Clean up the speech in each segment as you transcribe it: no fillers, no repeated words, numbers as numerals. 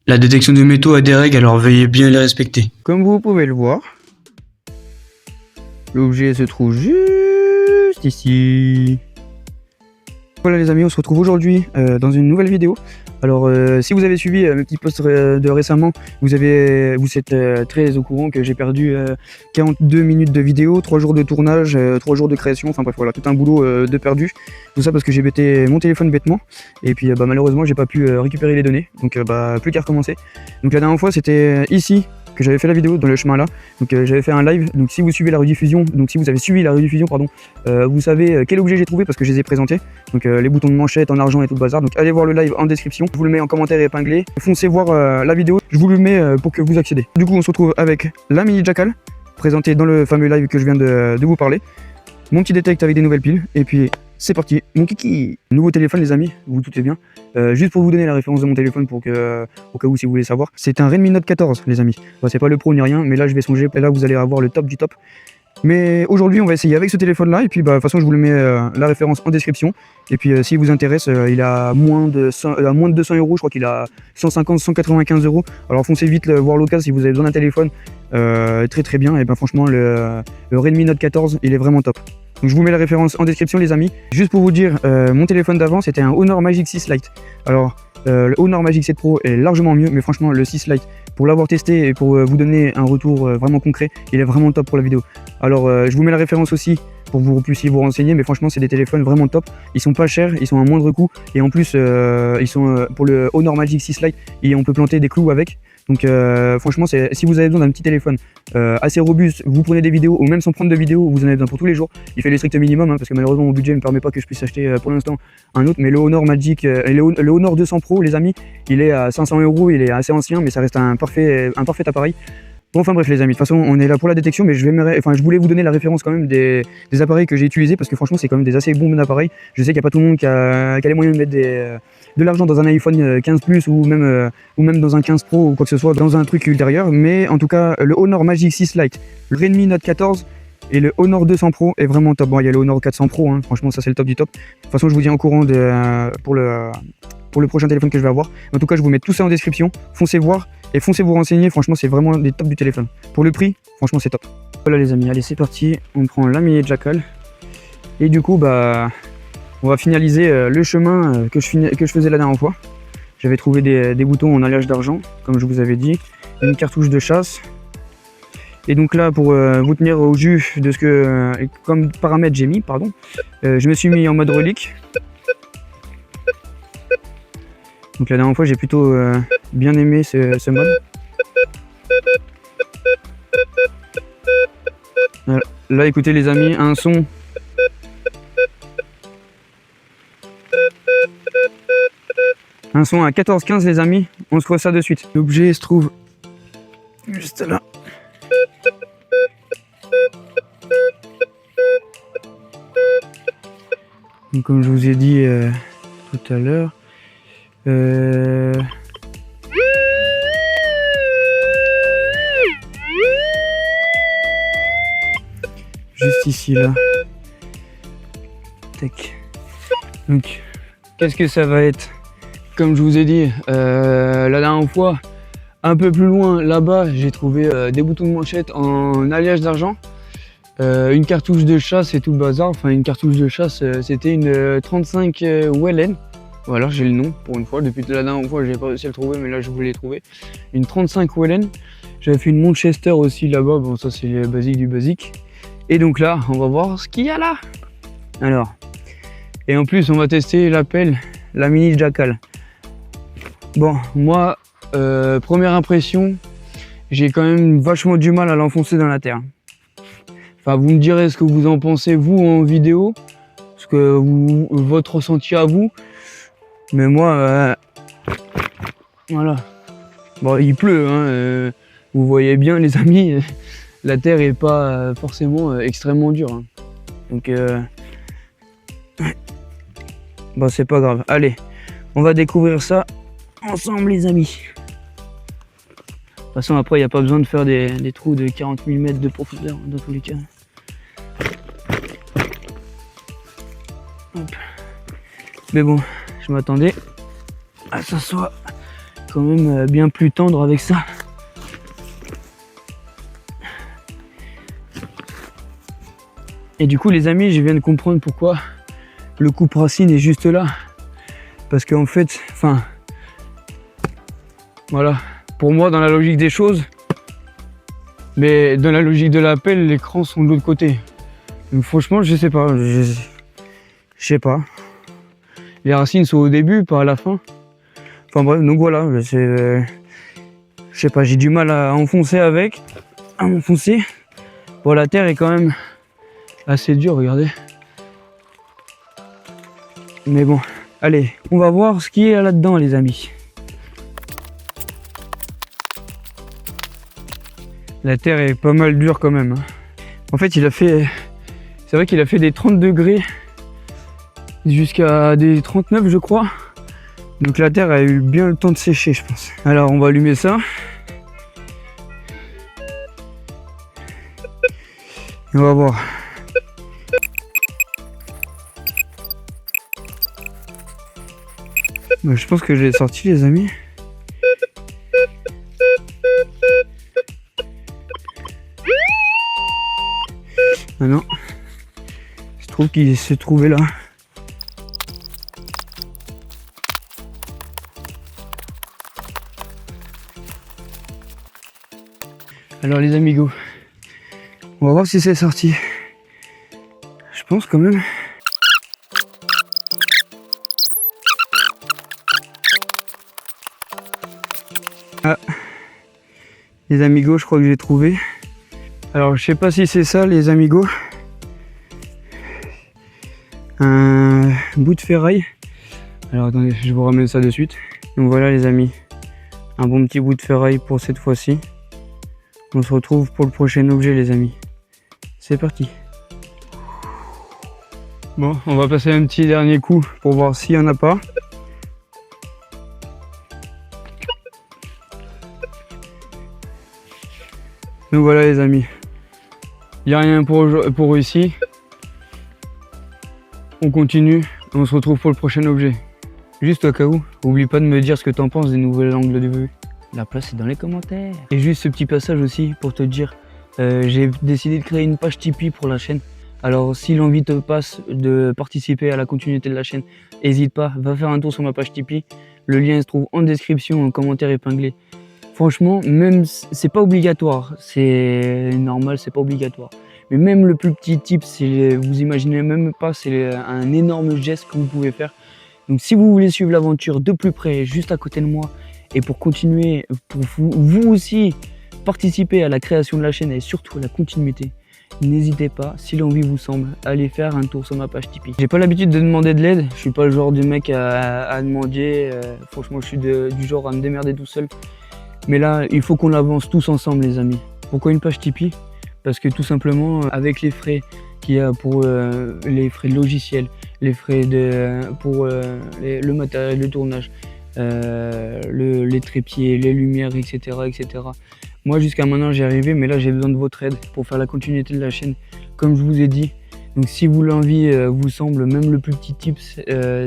La détection de métaux a des règles, alors veuillez bien les respecter. Comme vous pouvez le voir, l'objet se trouve juste ici. Voilà les amis, on se retrouve aujourd'hui dans une nouvelle vidéo. Alors si vous avez suivi mes petits posts de récemment, vous êtes très au courant que j'ai perdu 42 minutes de vidéo, 3 jours de tournage, 3 jours de création, enfin bref voilà, tout un boulot de perdu. Tout ça parce que j'ai bêté mon téléphone bêtement, et puis malheureusement j'ai pas pu récupérer les données, donc plus qu'à recommencer. Donc la dernière fois c'était ici que j'avais fait la vidéo, dans le chemin là, donc j'avais fait un live. Donc si vous suivez la rediffusion, donc si vous avez suivi la rediffusion pardon, vous savez quel objet j'ai trouvé parce que je les ai présentés, donc les boutons de manchette en argent et tout le bazar. Donc allez voir le live en description, je vous le mets en commentaire épinglé, foncez voir la vidéo, je vous le mets pour que vous accédez. Du coup on se retrouve avec la mini jackal présentée dans le fameux live que je viens de vous parler, mon petit détecte avec des nouvelles piles, et puis c'est parti, mon kiki. Nouveau téléphone les amis, vous doutez bien. Juste pour vous donner la référence de mon téléphone pour que, au cas où si vous voulez savoir, c'est un Redmi Note 14 les amis. Bon, c'est pas le pro ni rien, mais là je vais songer, et là vous allez avoir le top du top. Mais aujourd'hui on va essayer avec ce téléphone là, et puis de toute façon je vous le mets la référence en description. Et puis s'il vous intéresse, il a moins de 200 €, je crois qu'il a 150-195 €. Alors foncez vite voir l'occasion si vous avez besoin d'un téléphone très bien. Et franchement le Redmi Note 14 il est vraiment top. Donc je vous mets la référence en description les amis. Juste pour vous dire, mon téléphone d'avant c'était un Honor Magic 6 Lite. Alors le Honor Magic 7 Pro est largement mieux, mais franchement le 6 Lite, pour l'avoir testé et pour vous donner un retour vraiment concret, il est vraiment top pour la vidéo. Alors je vous mets la référence aussi pour que vous puissiez vous renseigner, mais franchement c'est des téléphones vraiment top. Ils sont pas chers, ils sont à moindre coût, et en plus ils sont pour le Honor Magic 6 Lite et on peut planter des clous avec. Donc franchement si vous avez besoin d'un petit téléphone assez robuste, vous prenez des vidéos, ou même sans prendre de vidéos, vous en avez besoin pour tous les jours. Il fait le strict minimum parce que malheureusement mon budget ne me permet pas que je puisse acheter pour l'instant un autre, mais le Honor Magic le Honor 200 Pro les amis, il est à 500 €, il est assez ancien, mais ça reste un parfait appareil. Bon, enfin bref les amis, de toute façon on est là pour la détection, mais je voulais vous donner la référence quand même des appareils que j'ai utilisés, parce que franchement c'est quand même des assez bons appareils. Je sais qu'il n'y a pas tout le monde qui a les moyens de mettre de l'argent dans un iPhone 15 Plus ou même dans un 15 Pro ou quoi que ce soit, dans un truc ultérieur. Mais en tout cas le Honor Magic 6 Lite, le Redmi Note 14 et le Honor 200 Pro est vraiment top. Bon, il y a le Honor 400 Pro, hein. Franchement ça c'est le top du top. De toute façon je vous tiens au courant pour le prochain téléphone que je vais avoir. En tout cas je vous mets tout ça en description, foncez voir et foncez vous renseigner, franchement c'est vraiment des tops du téléphone. Pour le prix, franchement c'est top. Voilà les amis, allez c'est parti, on prend la mini jackal. Et du coup on va finaliser le chemin que je faisais la dernière fois. J'avais trouvé des boutons en alliage d'argent, comme je vous avais dit, une cartouche de chasse. Et donc là, pour vous tenir au jus de ce que, comme paramètre j'ai mis, pardon, je me suis mis en mode relique. Donc la dernière fois, j'ai plutôt bien aimé ce mode. Voilà. Là, écoutez les amis, un son. Un son à 14-15 les amis, on se voit ça de suite. L'objet se trouve juste là. Donc, comme je vous ai dit tout à l'heure, juste ici là. Tac. Donc qu'est-ce que ça va être? Comme je vous ai dit la dernière fois, un peu plus loin là-bas, j'ai trouvé des boutons de manchette en alliage d'argent, une cartouche de chasse et tout le bazar. Enfin une cartouche de chasse, c'était une 35 Wellen. Voilà, j'ai le nom pour une fois. Depuis la dernière fois, j'ai pas réussi à le trouver, mais là je voulais le trouver. Une 35 Wellen. J'avais fait une Manchester aussi là-bas. Bon, ça c'est le basique du basique. Et donc là, on va voir ce qu'il y a là. Alors, et en plus, on va tester l'appel, la mini jackal. Bon, moi, première impression, j'ai quand même vachement du mal à l'enfoncer dans la terre. Enfin, vous me direz ce que vous en pensez, vous, en vidéo, votre ressenti à vous. Mais moi, voilà. Bon, il pleut, hein, vous voyez bien, les amis, la terre est pas forcément extrêmement dure. Hein. Donc, bon, c'est pas grave. Allez, on va découvrir ça ensemble, les amis. De toute façon, après, il n'y a pas besoin de faire des trous de 40 mm de profondeur, dans tous les cas. Hop. Mais bon, je m'attendais à ce que ça soit quand même bien plus tendre avec ça. Et du coup les amis, je viens de comprendre pourquoi le coupe-racine est juste là. Parce qu'en fait, enfin, voilà, pour moi dans la logique des choses, mais dans la logique de la pelle, les crans sont de l'autre côté. Donc franchement, je sais pas, je sais pas. Les racines sont au début, pas à la fin. Enfin bref, donc voilà, je sais pas, j'ai du mal à enfoncer avec, à m'enfoncer. Bon, la terre est quand même assez dure, regardez. Mais bon, allez, on va voir ce qui est là-dedans, les amis. La terre est pas mal dure quand même. En fait, c'est vrai qu'il a fait des 30 degrés jusqu'à des 39, je crois. Donc la terre a eu bien le temps de sécher, je pense. Alors, on va allumer ça. Et on va voir. Bah, je pense que je l'ai sorti, les amis. Ah non, je trouve qu'il s'est trouvé là. Alors les amigos, on va voir si c'est sorti. Je pense quand même. Ah, les amigos, je crois que j'ai trouvé. Alors je sais pas si c'est ça, les amigos. Un bout de ferraille. Alors attendez, je vous ramène ça de suite. Donc voilà les amis, un bon petit bout de ferraille pour cette fois-ci. On se retrouve pour le prochain objet les amis. C'est parti. Bon, on va passer un petit dernier coup pour voir s'il n'y en a pas. Donc voilà les amis, il n'y a rien pour ici. On continue, on se retrouve pour le prochain objet. Juste au cas où, oublie pas de me dire ce que t'en penses des nouveaux angles de vue. La place est dans les commentaires. Et juste ce petit passage aussi pour te dire, j'ai décidé de créer une page Tipeee pour la chaîne. Alors si l'envie te passe de participer à la continuité de la chaîne, n'hésite pas, va faire un tour sur ma page Tipeee. Le lien se trouve en description, en commentaire épinglé. Franchement, même c'est pas obligatoire, c'est normal, c'est pas obligatoire. Mais même le plus petit tip, vous imaginez même pas, c'est un énorme geste que vous pouvez faire. Donc si vous voulez suivre l'aventure de plus près, juste à côté de moi, et pour continuer, pour vous aussi participer à la création de la chaîne et surtout à la continuité, n'hésitez pas, si l'envie vous semble, à aller faire un tour sur ma page Tipeee. J'ai pas l'habitude de demander de l'aide, je suis pas le genre de mec à demander, franchement je suis du genre à me démerder tout seul. Mais là, il faut qu'on avance tous ensemble les amis. Pourquoi une page Tipeee? Parce que tout simplement, avec les frais qu'il y a pour les frais de logiciel, les frais pour le matériel de tournage, les trépieds, les lumières, etc. etc. Moi jusqu'à maintenant j'y arrivé, mais là j'ai besoin de votre aide pour faire la continuité de la chaîne, comme je vous ai dit. Donc si l'envie vous semble, même le plus petit tips,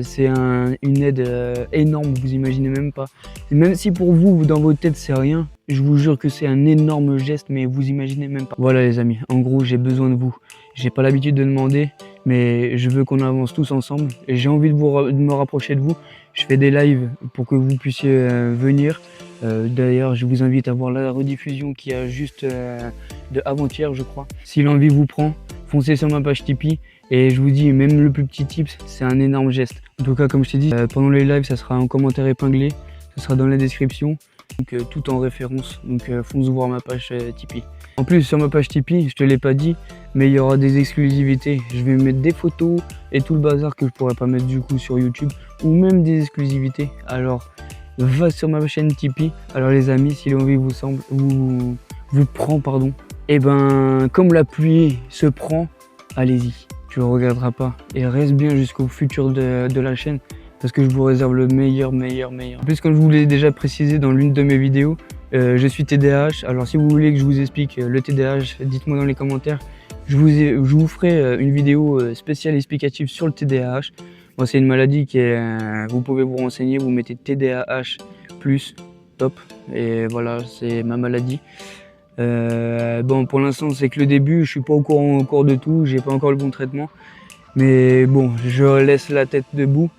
c'est une aide énorme, vous imaginez même pas. Et même si pour vous, dans votre tête, c'est rien, je vous jure que c'est un énorme geste, mais vous imaginez même pas. Voilà les amis, en gros, j'ai besoin de vous. J'ai pas l'habitude de demander, mais je veux qu'on avance tous ensemble. Et j'ai envie de me rapprocher de vous. Je fais des lives pour que vous puissiez venir. D'ailleurs, je vous invite à voir la rediffusion qui a juste de avant-hier, je crois. Si l'envie vous prend, foncez sur ma page Tipeee. Et je vous dis, même le plus petit tips, c'est un énorme geste. En tout cas, comme je t'ai dit, pendant les lives, ça sera en commentaire épinglé. Ça sera dans la description. Donc tout en référence. Donc fonce voir ma page Tipeee. En plus, sur ma page Tipeee, je te l'ai pas dit, mais il y aura des exclusivités. Je vais mettre des photos et tout le bazar que je pourrais pas mettre du coup sur YouTube. Ou même des exclusivités. Alors, va sur ma chaîne Tipeee. Alors les amis, si l'envie vous semble, vous prend, pardon. Et ben, comme la pluie se prend, allez-y. Tu ne regarderas pas. Et reste bien jusqu'au futur de la chaîne. Parce que je vous réserve le meilleur. En plus, comme je vous l'ai déjà précisé dans l'une de mes vidéos, je suis TDAH. Alors si vous voulez que je vous explique le TDAH, dites-moi dans les commentaires. Je vous ferai une vidéo spéciale explicative sur le TDAH. Moi, c'est une maladie qui est... vous pouvez vous renseigner, vous mettez TDAH+, stop. Et voilà, c'est ma maladie. Bon, pour l'instant, c'est que le début. Je suis pas au courant encore de tout. J'ai pas encore le bon traitement. Mais bon, je laisse la tête debout.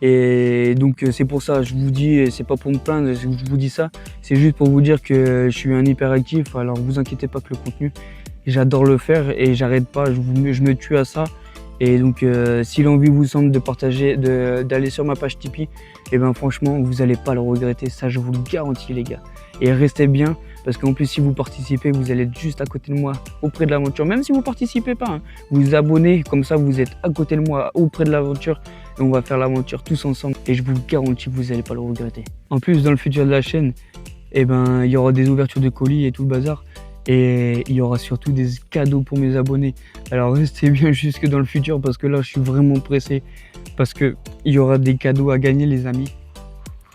Et donc c'est pour ça, je vous dis, et c'est pas pour me plaindre, je vous dis ça, c'est juste pour vous dire que je suis un hyperactif. Alors vous inquiétez pas que le contenu, j'adore le faire et j'arrête pas, je me tue à ça. Et donc si l'envie vous semble de partager, d'aller sur ma page Tipeee, et ben franchement vous allez pas le regretter, ça je vous le garantis les gars. Et restez bien, parce qu'en plus si vous participez, vous allez être juste à côté de moi, auprès de l'aventure. Même si vous participez pas, hein, vous vous abonnez, comme ça vous êtes à côté de moi, auprès de l'aventure. Et on va faire l'aventure tous ensemble. Et je vous le garantis, vous n'allez pas le regretter. En plus, dans le futur de la chaîne, eh ben, il y aura des ouvertures de colis et tout le bazar. Et il y aura surtout des cadeaux pour mes abonnés. Alors restez bien jusque dans le futur parce que là, je suis vraiment pressé. Parce qu'il y aura des cadeaux à gagner, les amis.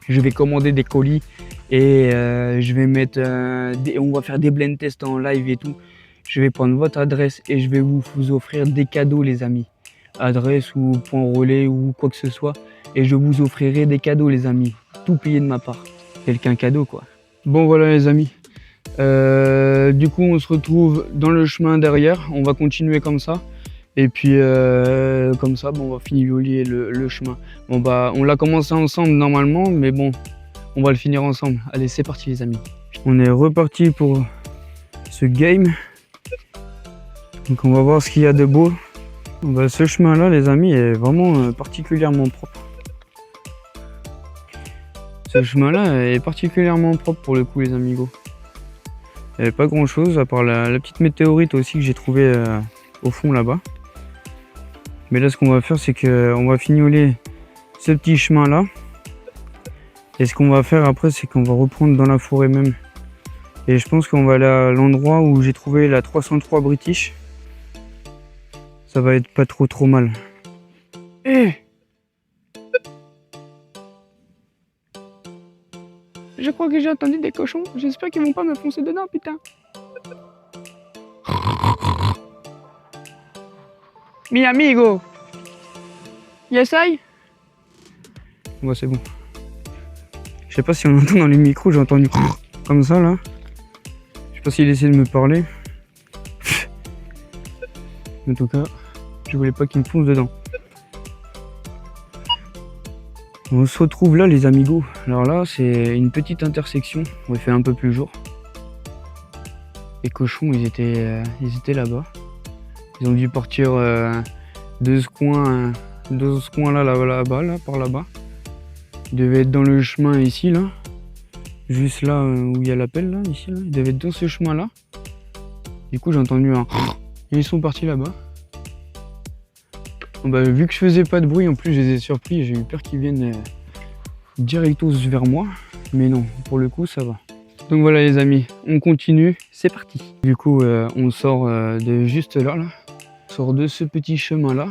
Je vais commander des colis et je vais mettre on va faire des blind tests en live et tout. Je vais prendre votre adresse et je vais vous offrir des cadeaux, les amis. Adresse ou point relais ou quoi que ce soit. Et je vous offrirai des cadeaux, les amis. Tout payé de ma part. Quelqu'un cadeau, quoi. Bon, voilà, les amis. Du coup, on se retrouve dans le chemin derrière. On va continuer comme ça. Et puis, comme ça, bon, on va finir le chemin. Bon, bah, on l'a commencé ensemble normalement, mais bon, on va le finir ensemble. Allez, c'est parti, les amis. On est reparti pour ce game. Donc, on va voir ce qu'il y a de beau. Bah, ce chemin-là, les amis, est vraiment particulièrement propre. Ce chemin-là est particulièrement propre pour le coup, les amigos. Il n'y avait pas grand-chose, à part la petite météorite aussi que j'ai trouvée au fond là-bas. Mais là, ce qu'on va faire, c'est qu'on va fignoler ce petit chemin-là. Et ce qu'on va faire après, c'est qu'on va reprendre dans la forêt même. Et je pense qu'on va aller à l'endroit où j'ai trouvé la 303 British. Ça va être pas trop mal. Eh! Je crois que j'ai entendu des cochons. J'espère qu'ils vont pas me foncer dedans, putain. Mi amigo. Yes, I? Bon, c'est bon. Je sais pas si on entend dans les micros, j'ai entendu comme ça, là. Je sais pas s'il essaie de me parler. En tout cas, je voulais pas qu'il me fonce dedans. On se retrouve là, les amigos. Alors là, c'est une petite intersection où il fait un peu plus jour. Les cochons, ils étaient là-bas. Ils ont dû partir de ce coin là-bas, là, par là-bas. Ils devaient être dans le chemin ici, là. Juste là où il y a l'appel, là, ici, là. Ils devaient être dans ce chemin-là. Du coup, j'ai entendu un... Et ils sont partis là-bas. Bon, bah, vu que je faisais pas de bruit, en plus, je les ai surpris. J'ai eu peur qu'ils viennent directos vers moi. Mais non, pour le coup, ça va. Donc voilà, les amis, on continue. C'est parti. Du coup, on sort de juste là, là. On sort de ce petit chemin-là.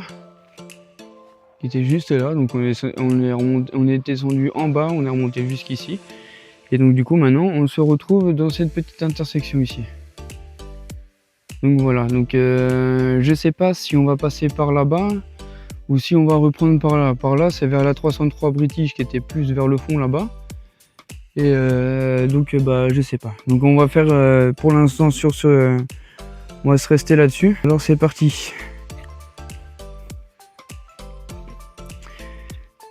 Qui était juste là. Donc on est descendu en bas, on est remonté jusqu'ici. Et donc du coup, maintenant, on se retrouve dans cette petite intersection ici. Donc voilà, donc je sais pas si on va passer par là-bas ou si on va reprendre par là. Par là, c'est vers la 303 British qui était plus vers le fond là-bas. Et donc bah je sais pas. Donc on va faire pour l'instant sur ce... on va se rester là-dessus. Alors c'est parti.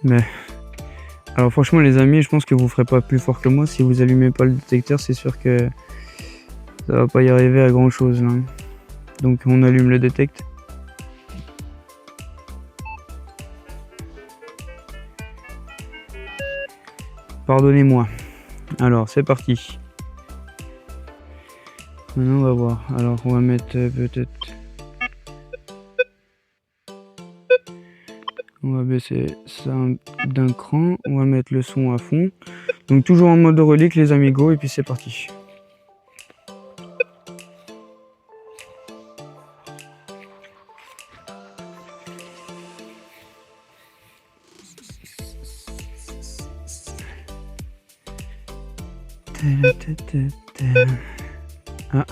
Mais... alors franchement les amis, je pense que vous ferez pas plus fort que moi. Si vous allumez pas le détecteur, c'est sûr que ça va pas y arriver à grand chose là. Donc on allume le détecte. Pardonnez-moi. Alors c'est parti. Maintenant on va voir. Alors on va mettre peut-être... on va baisser ça d'un cran. On va mettre le son à fond. Donc toujours en mode relique les amigos et puis c'est parti. Ah.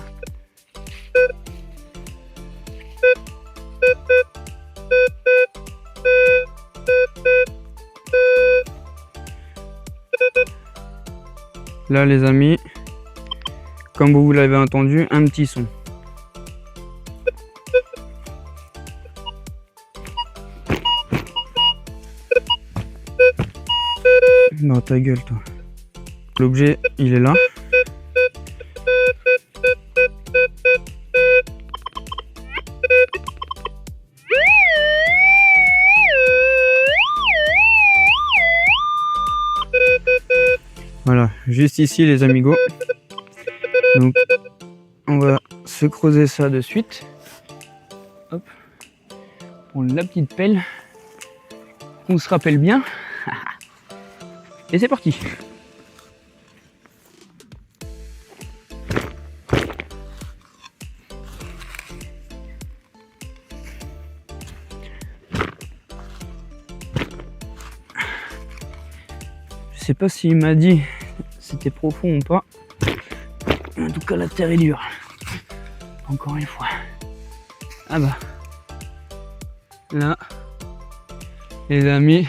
Là les amis, comme vous l'avez entendu, un petit son. Dans ta gueule toi. L'objet il est là. Voilà, juste ici les amigos. Donc on va se creuser ça de suite. Hop. Pour la petite pelle. On se rappelle bien. Et c'est parti. Je sais pas s'il m'a dit c'était profond ou pas. En tout cas la terre est dure. Encore une fois. Ah bah. Là. Les amis.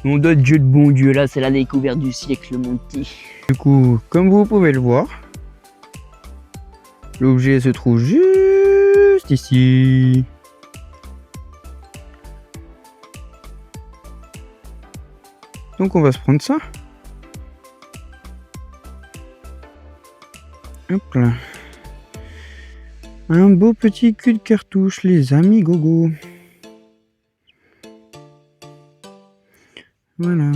Mon doigt de Dieu de bon Dieu, là c'est la découverte du siècle mon petit. Du coup, comme vous pouvez le voir, l'objet se trouve juste ici. Donc on va se prendre ça. Hop là. Un beau petit cul de cartouche les amis gogo. Voilà.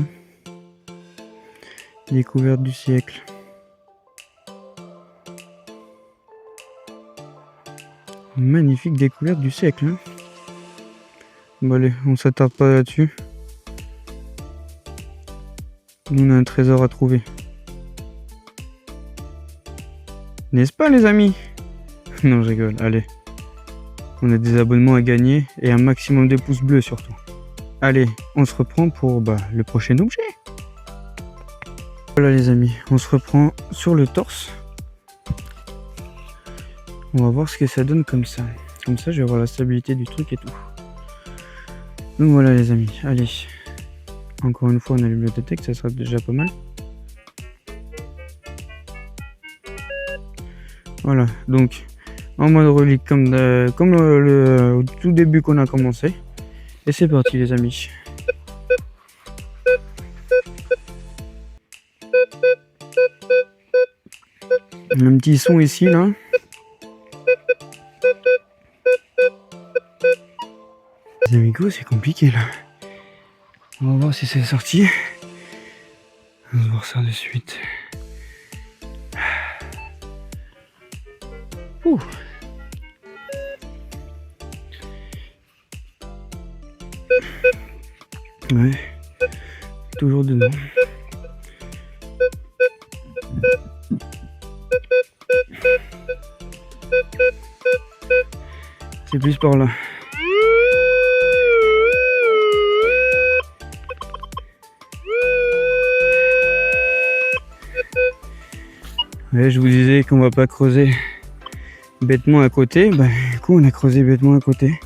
Découverte du siècle. Magnifique découverte du siècle. Hein. Bon allez, on s'attarde pas là-dessus. Nous on a un trésor à trouver. N'est-ce pas les amis? Non je rigole, allez. On a des abonnements à gagner et un maximum de pouces bleus surtout. Allez, on se reprend pour le prochain objet. Voilà les amis, on se reprend sur le torse. On va voir ce que ça donne comme ça. Comme ça, je vais avoir la stabilité du truc et tout. Donc voilà les amis, allez. Encore une fois, on a le bibliothéque, ça sera déjà pas mal. Voilà, donc en mode relique comme au tout début qu'on a commencé. Et c'est parti les amis. Un petit son ici là. Les amigos, c'est compliqué là. On va voir si c'est sorti. On va voir ça de suite. Ouh. Ouais, toujours dedans. C'est plus par là. Ouais, je vous disais qu'on va pas creuser bêtement à côté. Bah, du coup, on a creusé bêtement à côté.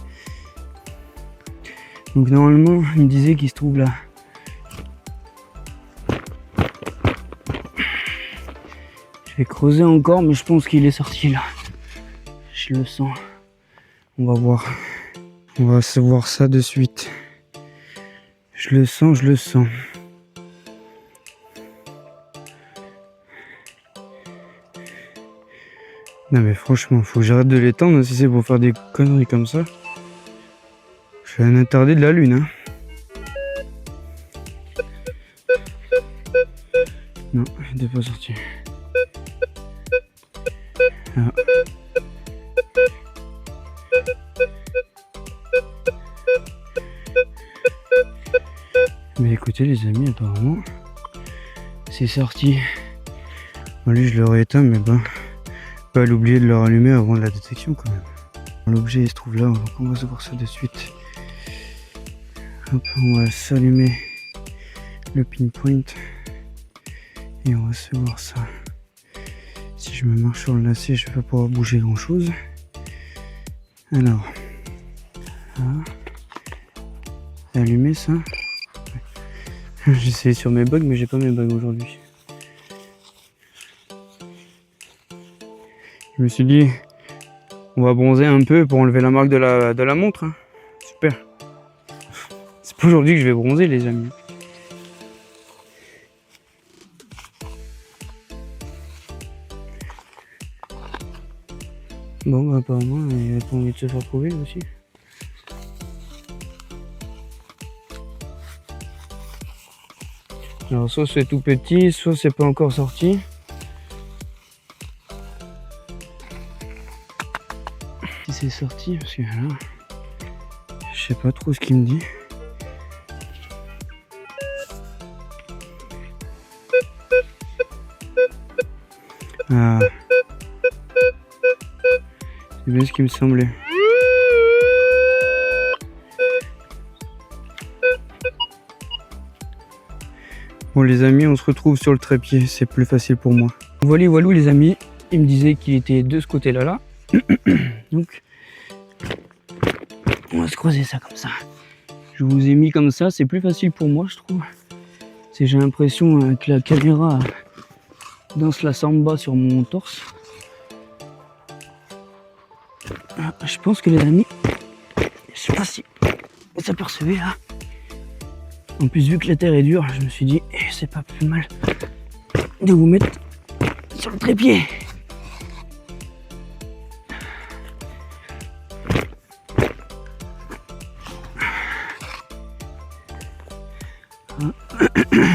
Donc normalement, il me disait qu'il se trouve là. Je vais creuser encore, mais je pense qu'il est sorti là. Je le sens. On va voir. On va se voir ça de suite. Je le sens, je le sens. Non mais franchement, faut que j'arrête de l'étendre si c'est pour faire des conneries comme ça. Je suis un attardé de la lune, hein. Non, il n'est pas sorti. Ah. Mais écoutez les amis, apparemment, c'est sorti. Bon, lui je l'aurais éteint, mais ben, pas l'oublier de le rallumer avant la détection quand même. L'objet il se trouve là, donc on va se voir ça de suite. Hop, on va s'allumer le pinpoint et on va se voir ça. Si je me marche sur le lacet, je vais pas pouvoir bouger grand chose. Alors, c'est allumé ça. J'ai essayé sur mes bugs, mais j'ai pas mes bugs aujourd'hui. Je me suis dit, on va bronzer un peu pour enlever la marque de la montre. Hein. Super. C'est pas aujourd'hui que je vais bronzer, les amis. Bon, bah apparemment, il a pas envie de se faire trouver, lui aussi. Alors, soit c'est tout petit, soit c'est pas encore sorti. Si c'est sorti, parce que là, je sais pas trop ce qu'il me dit. Ah. C'est bien ce qui me semblait. Bon les amis, on se retrouve sur le trépied, c'est plus facile pour moi. Voilà les amis, il me disait qu'il était de ce côté-là là. Donc on va se croiser ça comme ça. Je vous ai mis comme ça, c'est plus facile pour moi je trouve. J'ai l'impression que la caméra danse la samba sur mon torse. Je pense que les amis, je sais pas si vous apercevez là. En plus vu que la terre est dure, je me suis dit c'est pas plus mal de vous mettre sur le trépied.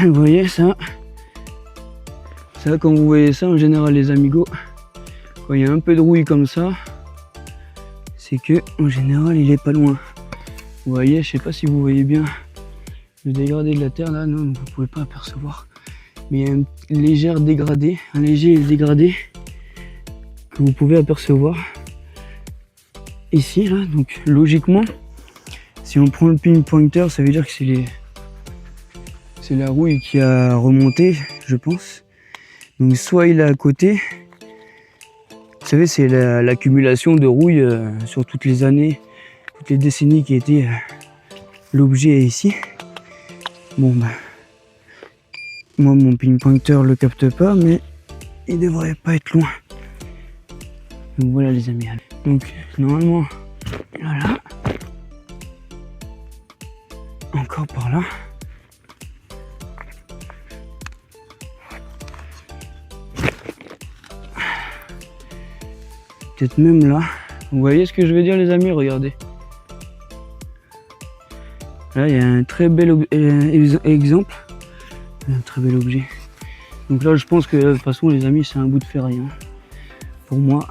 Vous voyez ça, quand vous voyez ça en général les amigos, quand il y a un peu de rouille comme ça, c'est que en général il est pas loin. Vous voyez, je sais pas si vous voyez bien le dégradé de la terre là, non vous pouvez pas apercevoir, mais il y a un léger dégradé que vous pouvez apercevoir ici là. Donc logiquement, si on prend le pinpointer, ça veut dire que c'est la rouille qui a remonté, je pense. Donc soit il est à côté. Vous savez, c'est l'accumulation de rouille sur toutes les années, toutes les décennies qui étaient l'objet ici. Bon bah, moi mon pinpointer le capte pas, mais il devrait pas être loin. Donc voilà les amis. Donc normalement, voilà. Encore par là. Peut-être même là. Vous voyez ce que je veux dire les amis, regardez. Là il y a un très bel exemple. Un très bel objet. Donc là je pense que de toute façon les amis c'est un bout de ferraille. Hein, pour moi.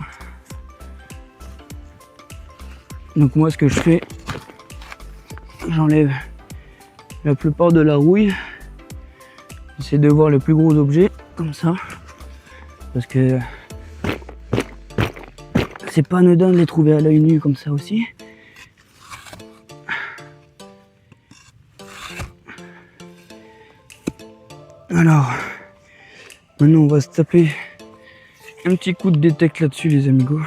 Donc moi ce que je fais, j'enlève la plupart de la rouille. J'essaie de voir le plus gros objet comme ça. Parce que c'est pas anodin de les trouver à l'œil nu comme ça aussi. Alors, maintenant on va se taper un petit coup de détecte là-dessus les amigos.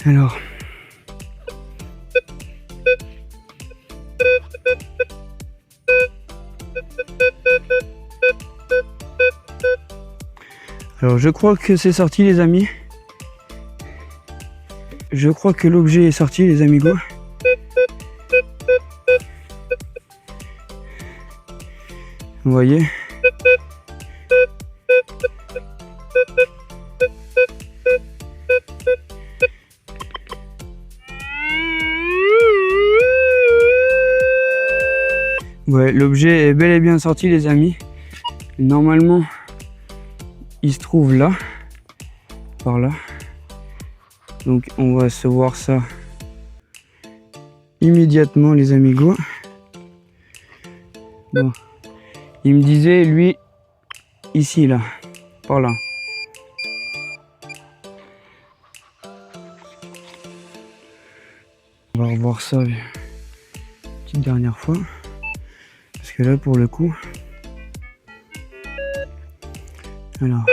Alors, je crois que c'est sorti les amis. Je crois que l'objet est sorti les amigos. Vous voyez? Ouais, l'objet est bel et bien sorti les amis. Normalement, il se trouve là, par là. Donc on va se voir ça immédiatement les amigos. Bon. Il me disait lui ici là, par là. On va revoir ça une petite dernière fois. Parce que là pour le coup. Alors.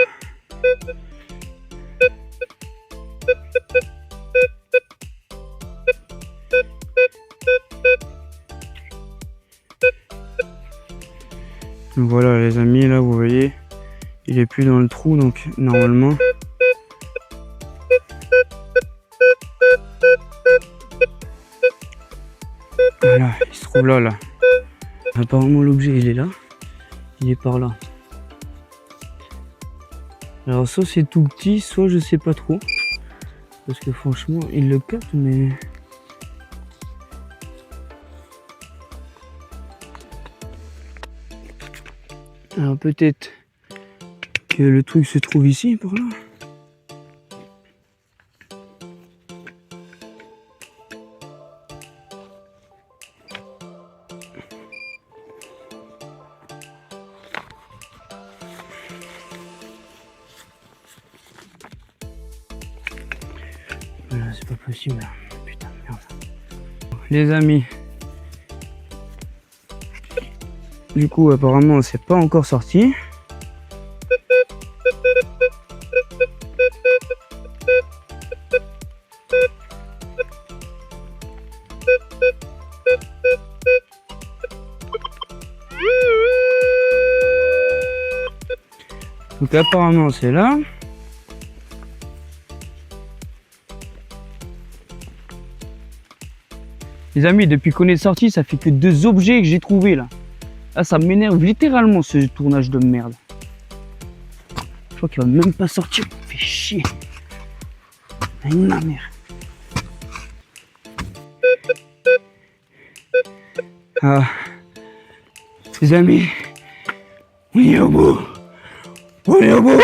Voilà les amis, là vous voyez, il est plus dans le trou, donc normalement. Voilà, il se trouve là. Apparemment l'objet il est là, il est par là. Alors soit c'est tout petit, soit je sais pas trop. Parce que franchement il le capte mais... Alors peut-être que le truc se trouve ici, par là. C'est pas possible. Putain de merde. Les amis. Du coup apparemment c'est pas encore sorti. Donc apparemment c'est là. Les amis, depuis qu'on est sorti, ça fait que 2 objets que j'ai trouvés là. Là, ça m'énerve littéralement ce tournage de merde. Je crois qu'il va même pas sortir. Ça me fait chier. Ma mère. Ah. Les amis, on est au bout. On est au bout.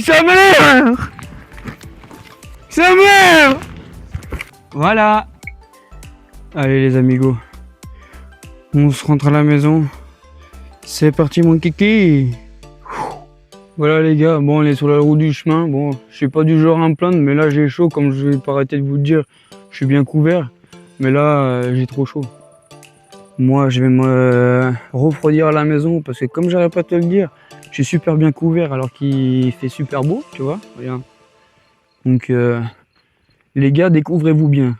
Sa mère! Sa mère! Voilà. Allez les amigos. On se rentre à la maison. C'est parti mon kiki. Voilà les gars, bon on est sur la route du chemin. Bon, je suis pas du genre à me plaindre, mais là j'ai chaud, comme je vais pas arrêter de vous le dire. Je suis bien couvert, mais là j'ai trop chaud. Moi je vais me refroidir à la maison parce que comme j'arrête pas de te le dire, je suis super bien couvert alors qu'il fait super beau, tu vois, regarde. Donc les gars, découvrez-vous bien.